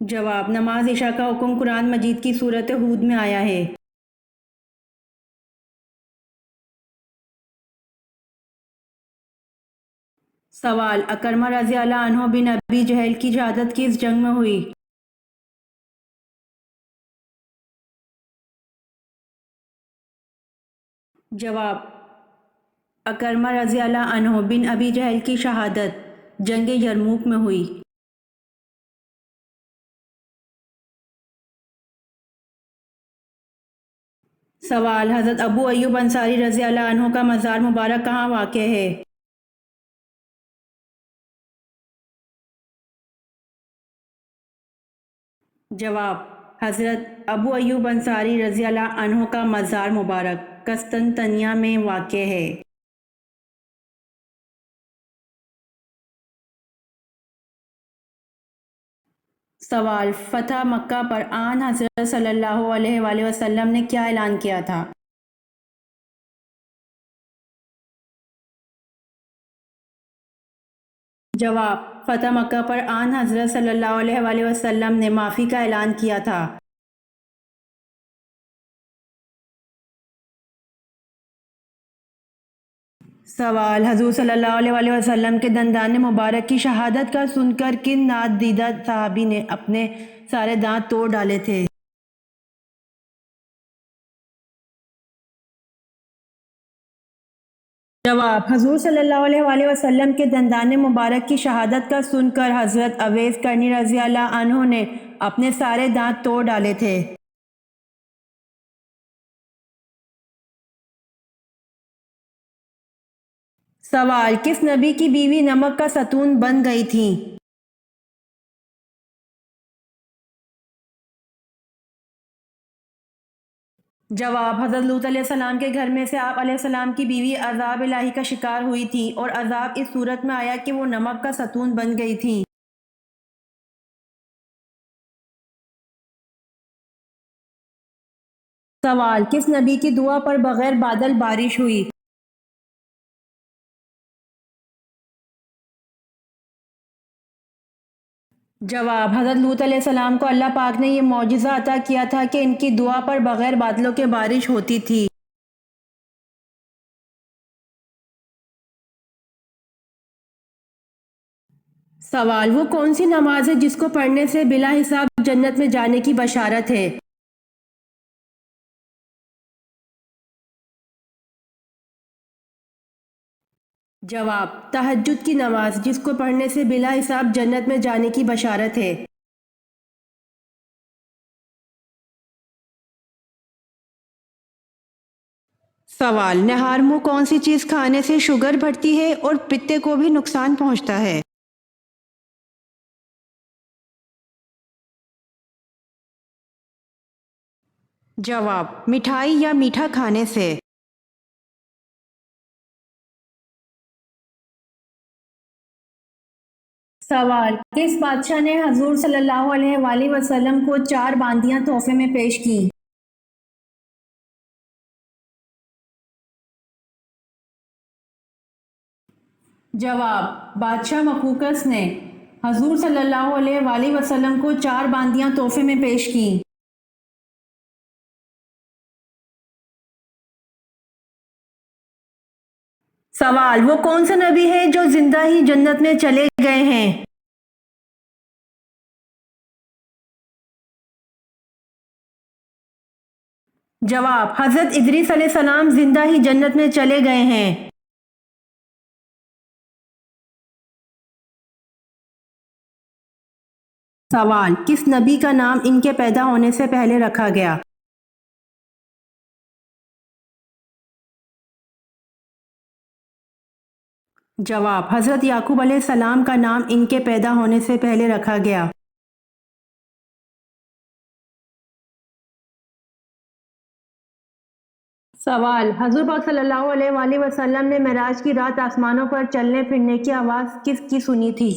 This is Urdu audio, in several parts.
جواب: نماز عشاء کا حکم قرآن مجید کی صورت ہود میں آیا ہے۔ سوال: اکرمہ رضی اللہ عنہ بن ابی جہل کی شہادت کس جنگ میں ہوئی؟ جواب: اکرمہ رضی اللہ عنہ بن ابی جہل کی شہادت جنگ یرموک میں ہوئی۔ سوال: حضرت ابو ایوب انصاری رضی اللہ عنہ کا مزار مبارک کہاں واقع ہے؟ جواب: حضرت ابو ایوب انصاری رضی اللہ عنہ کا مزار مبارک قسطنطنیہ میں واقع ہے۔ سوال: فتح مکہ پر آن حضرت صلی اللہ علیہ وآلہ وسلم نے کیا اعلان کیا تھا؟ جواب: فتح مکہ پر آن حضرت صلی اللہ علیہ وآلہ وسلم نے معافی کا اعلان کیا تھا۔ سوال: حضور صلی اللہ علیہ وآلہ وسلم کے دندان مبارک کی شہادت کا سن کر کن نادیدہ صحابی نے اپنے سارے دانت توڑ ڈالے تھے؟ جواب: حضور صلی اللہ علیہ وآلہ وسلم کے دندان مبارک کی شہادت کا سن کر حضرت اویس کرنی رضی اللہ عنہ نے اپنے سارے دانت توڑ ڈالے تھے۔ سوال: کس نبی کی بیوی نمک کا ستون بن گئی تھیں؟ جواب: حضرت لوط علیہ السلام کے گھر میں سے آپ علیہ السلام کی بیوی عذاب الہی کا شکار ہوئی تھی اور عذاب اس صورت میں آیا کہ وہ نمک کا ستون بن گئی تھیں۔ سوال: کس نبی کی دعا پر بغیر بادل بارش ہوئی؟ جواب: حضرت لوط علیہ السلام کو اللہ پاک نے یہ معجزہ عطا کیا تھا کہ ان کی دعا پر بغیر بادلوں کے بارش ہوتی تھی۔ سوال: وہ کون سی نماز ہے جس کو پڑھنے سے بلا حساب جنت میں جانے کی بشارت ہے؟ جواب: تہجد کی نماز جس کو پڑھنے سے بلا حساب جنت میں جانے کی بشارت ہے۔ سوال: نہار منہ کون سی چیز کھانے سے شوگر بڑھتی ہے اور پتے کو بھی نقصان پہنچتا ہے؟ جواب: مٹھائی یا میٹھا کھانے سے۔ سوال: کس بادشاہ نے حضور صلی اللہ علیہ وآلہ وسلم کو 4 باندیاں تحفے میں پیش کیں؟ جواب: بادشاہ مقوقس نے حضور صلی اللہ علیہ وآلہ وسلم کو 4 باندیاں تحفے میں پیش کیں۔ سوال: وہ کون سے نبی ہیں جو زندہ ہی جنت میں چلے گئے ہیں؟ جواب: حضرت ادریس علیہ السلام زندہ ہی جنت میں چلے گئے ہیں۔ سوال: کس نبی کا نام ان کے پیدا ہونے سے پہلے رکھا گیا؟ جواب: حضرت یعقوب علیہ السلام کا نام ان کے پیدا ہونے سے پہلے رکھا گیا۔ سوال: حضور پاک صلی اللہ علیہ وآلہ وسلم نے معراج کی رات آسمانوں پر چلنے پھرنے کی آواز کس کی سنی تھی؟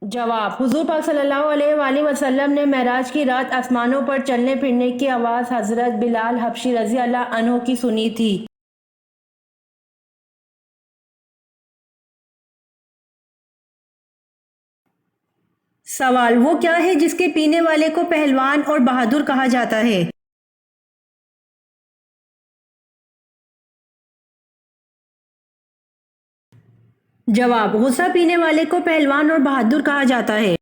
جواب: حضور پاک صلی اللہ علیہ وآلہ وسلم نے معراج کی رات آسمانوں پر چلنے پھرنے کی آواز حضرت بلال حبشی رضی اللہ عنہ کی سنی تھی۔ سوال، وہ کیا ہے جس کے پینے والے کو پہلوان اور بہادر کہا جاتا ہے؟ جواب، غصہ پینے والے کو پہلوان اور بہادر کہا جاتا ہے۔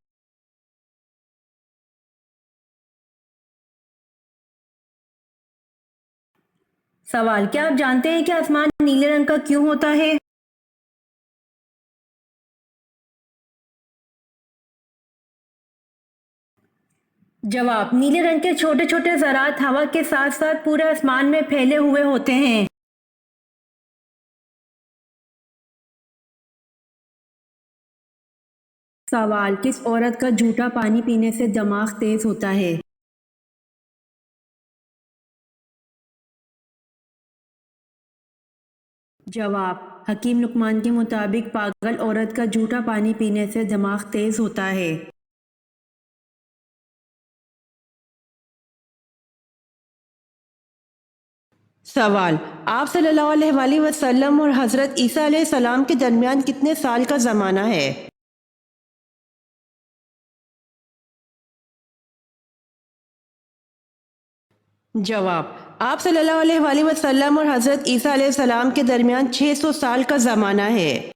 سوال، کیا آپ جانتے ہیں کہ آسمان نیلے رنگ کا کیوں ہوتا ہے؟ جواب، نیلے رنگ کے چھوٹے چھوٹے ذرات ہوا کے ساتھ ساتھ پورے آسمان میں پھیلے ہوئے ہوتے ہیں۔ سوال، کس عورت کا جھوٹا پانی پینے سے دماغ تیز ہوتا ہے؟ جواب، حکیم لقمان کے مطابق پاگل عورت کا جھوٹا پانی پینے سے دماغ تیز ہوتا ہے۔ سوال، آپ صلی اللہ علیہ وآلہ وسلم اور حضرت عیسیٰ علیہ السلام کے درمیان کتنے سال کا زمانہ ہے؟ جواب، آپ صلی اللہ علیہ وآلہ وسلم اور حضرت عیسیٰ علیہ السلام کے درمیان 600 سال کا زمانہ ہے۔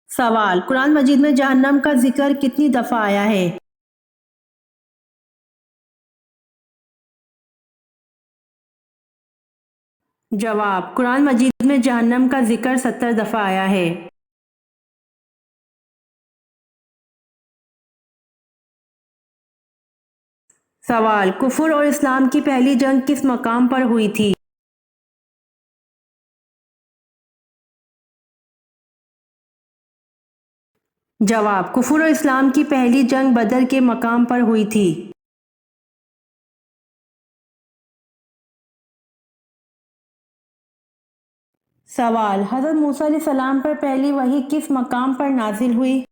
سوال، قرآن مجید میں جہنم کا ذکر کتنی دفعہ آیا ہے؟ جواب، قرآن مجید میں جہنم کا ذکر 70 دفعہ آیا ہے۔ سوال، کفر اور اسلام کی پہلی جنگ کس مقام پر ہوئی تھی؟ جواب، کفر اور اسلام کی پہلی جنگ بدر کے مقام پر ہوئی تھی۔ سوال، حضرت موسیٰ علیہ السلام پر پہلی وحی کس مقام پر نازل ہوئی؟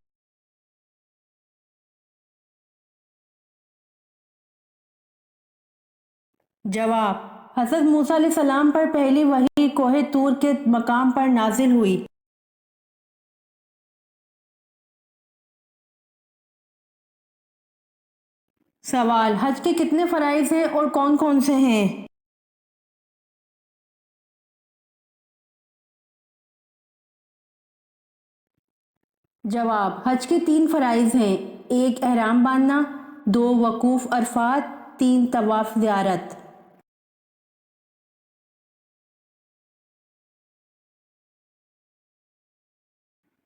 جواب، حضرت موسیٰ علیہ السلام پر پہلی وحی کوہ طور کے مقام پر نازل ہوئی۔ سوال، حج کے کتنے فرائض ہیں اور کون کون سے ہیں؟ جواب، حج کے 3 فرائض ہیں: 1 احرام باندھنا، 2 وقوف عرفات، 3 طواف زیارت۔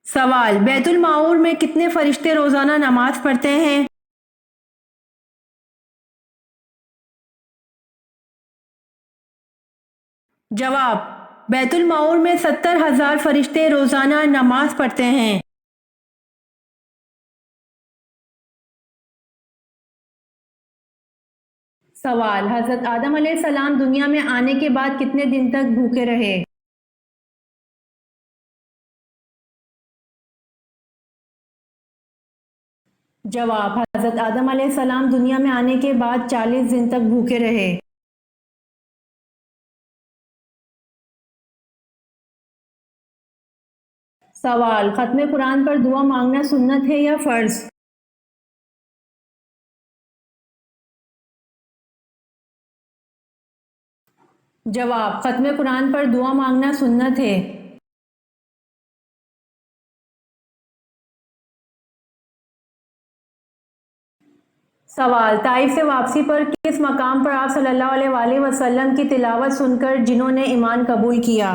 سوال، بیت المعمور میں کتنے فرشتے روزانہ نماز پڑھتے ہیں؟ جواب، بیت المعمور میں 70,000 فرشتے روزانہ نماز پڑھتے ہیں۔ سوال، حضرت آدم علیہ السلام دنیا میں آنے کے بعد کتنے دن تک بھوکے رہے؟ جواب، حضرت آدم علیہ السلام دنیا میں آنے کے بعد 40 دن تک بھوکے رہے۔ سوال، ختم قرآن پر دعا مانگنا سنت ہے یا فرض؟ جواب، ختم قرآن پر دعا مانگنا سنت ہے۔ سوال، طائف سے واپسی پر کس مقام پر آپ صلی اللہ علیہ وآلہ وسلم کی تلاوت سن کر جنہوں نے ایمان قبول کیا؟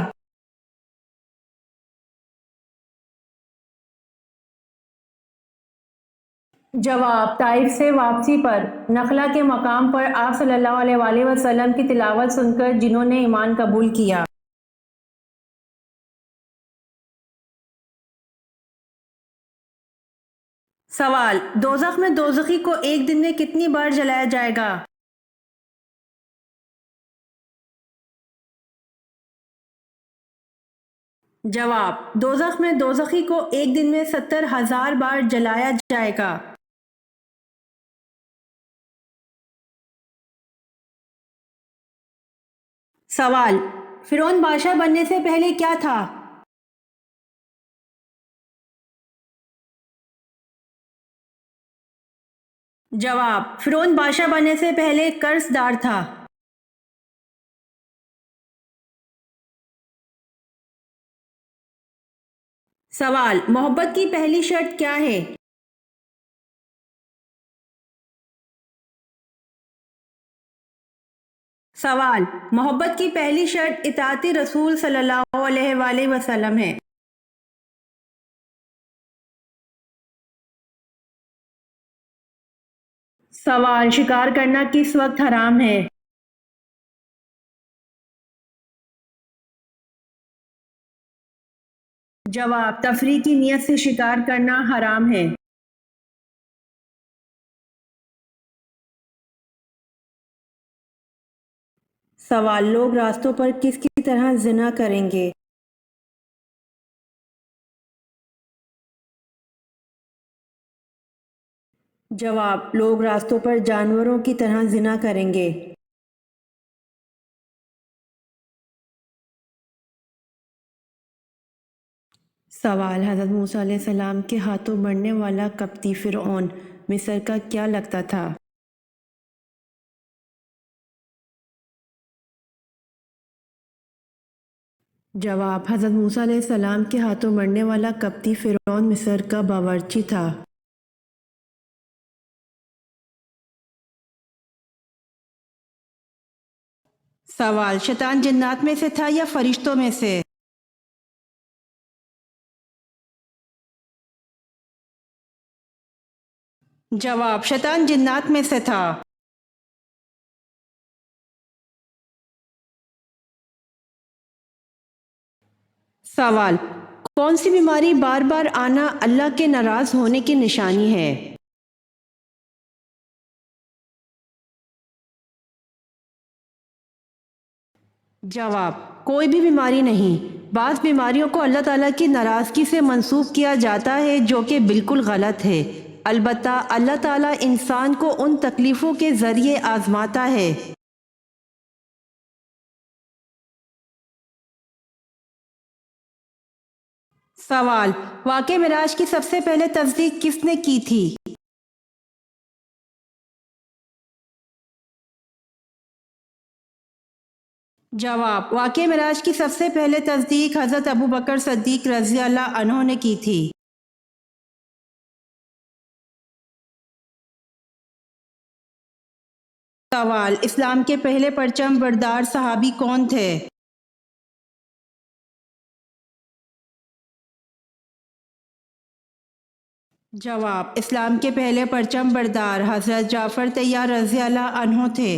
جواب، طائف سے واپسی پر نخلا کے مقام پر آپ صلی اللہ علیہ وآلہ وسلم کی تلاوت سن کر جنہوں نے ایمان قبول کیا۔ سوال، دوزخ میں دوزخی کو ایک دن میں کتنی بار جلایا جائے گا؟ جواب، دوزخ میں دوزخی کو ایک دن میں 70,000 بار جلایا جائے گا۔ سوال، فرعون بادشاہ بننے سے پہلے کیا تھا؟ جواب: فرعون بادشاہ بننے سے پہلے قرض دار تھا۔ سوال: محبت کی پہلی شرط کیا ہے؟ سوال: محبت کی پہلی شرط اطاعت رسول صلی اللہ علیہ وآلہ وسلم ہے۔ سوال: شکار کرنا کس وقت حرام ہے؟ جواب: تفریح کی نیت سے شکار کرنا حرام ہے۔ سوال: لوگ راستوں پر کس کی طرح زنا کریں گے؟ جواب: لوگ راستوں پر جانوروں کی طرح زنا کریں گے۔ سوال: حضرت موسیٰ علیہ السلام کے ہاتھوں مرنے والا قبطی فرعون مصر کا کیا لگتا تھا؟ جواب: حضرت موسیٰ علیہ السلام کے ہاتھوں مرنے والا قبطی فرعون مصر کا باورچی تھا۔ سوال: شیطان جنات میں سے تھا یا فرشتوں میں سے؟ جواب: شیطان جنات میں سے تھا۔ سوال: کون سی بیماری بار بار آنا اللہ کے ناراض ہونے کی نشانی ہے؟ جواب: کوئی بھی بیماری نہیں۔ بعض بیماریوں کو اللہ تعالیٰ کی ناراضگی سے منسوب کیا جاتا ہے جو کہ بالکل غلط ہے۔ البتہ اللہ تعالیٰ انسان کو ان تکلیفوں کے ذریعے آزماتا ہے۔ سوال: واقعہ معراج کی سب سے پہلے تصدیق کس نے کی تھی؟ جواب: واقعہ معراج کی سب سے پہلے تصدیق حضرت ابوبکر صدیق رضی اللہ عنہ نے کی تھی۔ سوال: اسلام کے پہلے پرچم بردار صحابی کون تھے؟ جواب: اسلام کے پہلے پرچم بردار حضرت جعفر طیار رضی اللہ عنہ تھے۔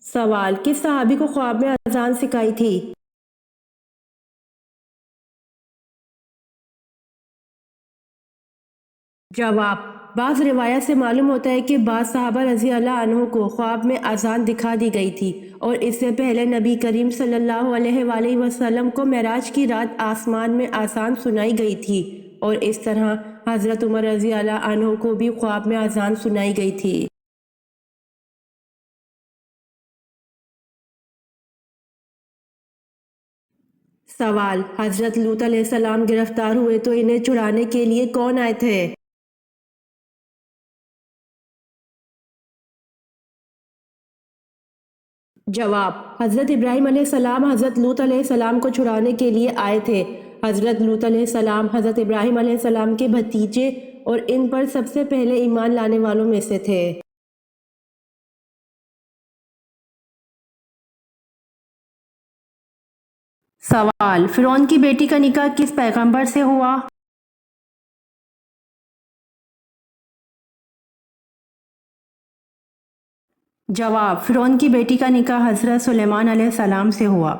سوال: کس صحابی کو خواب میں اذان سکھائی تھی؟ جواب: بعض روایات سے معلوم ہوتا ہے کہ بعض صحابہ رضی اللہ عنہ کو خواب میں اذان دکھا دی گئی تھی، اور اس سے پہلے نبی کریم صلی اللہ علیہ وآلہ وسلم کو معراج کی رات آسمان میں اذان سنائی گئی تھی، اور اس طرح حضرت عمر رضی اللہ عنہ کو بھی خواب میں اذان سنائی گئی تھی۔ سوال: حضرت لوط علیہ السلام گرفتار ہوئے تو انہیں چھڑانے کے لیے کون آئے تھے؟ جواب: حضرت ابراہیم علیہ السلام حضرت لوط علیہ السلام کو چھڑانے کے لیے آئے تھے۔ حضرت لوط علیہ السلام حضرت ابراہیم علیہ السلام کے بھتیجے اور ان پر سب سے پہلے ایمان لانے والوں میں سے تھے۔ سوال: فرعون کی بیٹی کا نکاح کس پیغمبر سے ہوا؟ جواب: فرعون کی بیٹی کا نکاح حضرت سلیمان علیہ السلام سے ہوا۔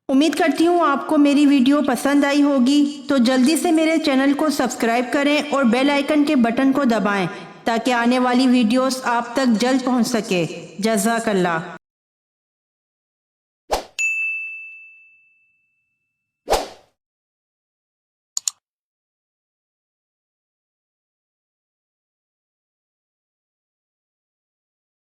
امید کرتی ہوں آپ کو میری ویڈیو پسند آئی ہوگی، تو جلدی سے میرے چینل کو سبسکرائب کریں اور بیل آئیکن کے بٹن کو دبائیں تاکہ آنے والی ویڈیوز آپ تک جلد پہنچ سکے۔ جزاک اللہ۔